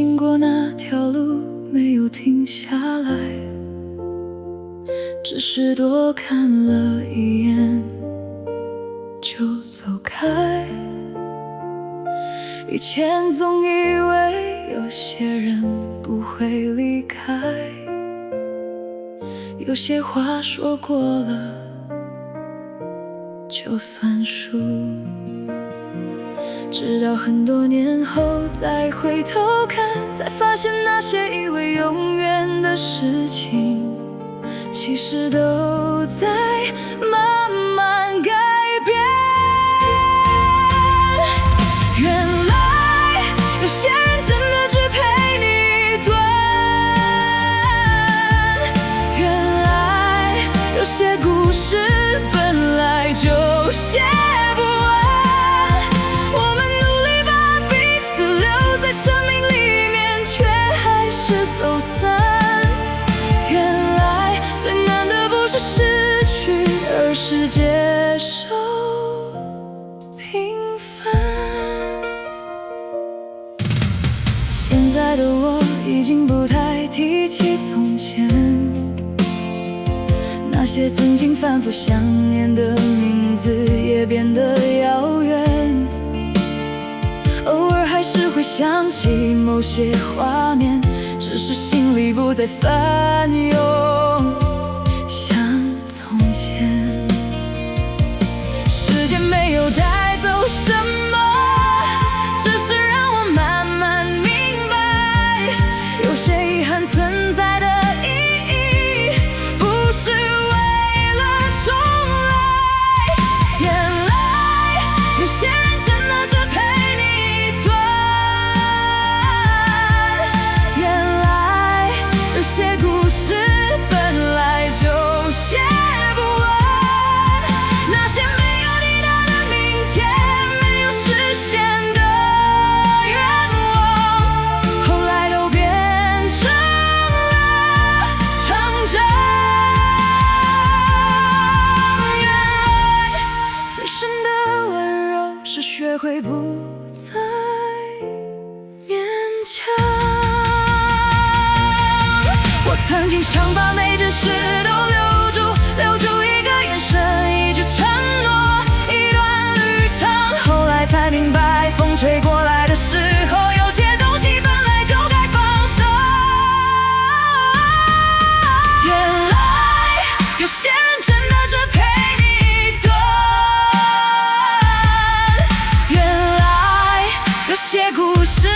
经过那条路，没有停下来，只是多看了一眼就走开。以前总以为有些人不会离开，有些话说过了就算数，直到很多年后再回头看，才发现那些以为永远的事情，其实都在慢慢改变。原来有些人真的只陪你一段，原来有些故事本来就写不完，我们努力把彼此留在生命里面，却还是走散。原来最难的不是失去，而是接受平凡。现在的我已经不太提起从前，那些曾经反复想念的名字也变得遥远，偶尔还是会想起某些画面，只是心里不再翻涌像从前。时间没有带走什么，只是让我慢慢明白，有些遗憾存在的意义，不是为了重来。原来有些人真的只陪你一段，原来有些故事本来就写不完，那些没有抵达的明天，没有实现的愿望，后来都变成了成长。原来最深的温柔是学会不再勉强。我曾经想把每件事都留住，留住一个眼神，一句承诺，一段旅程。后来才明白，风吹过来的时候，有些东西本来就该放手。原来有些人真的只陪你一段，原来有些故事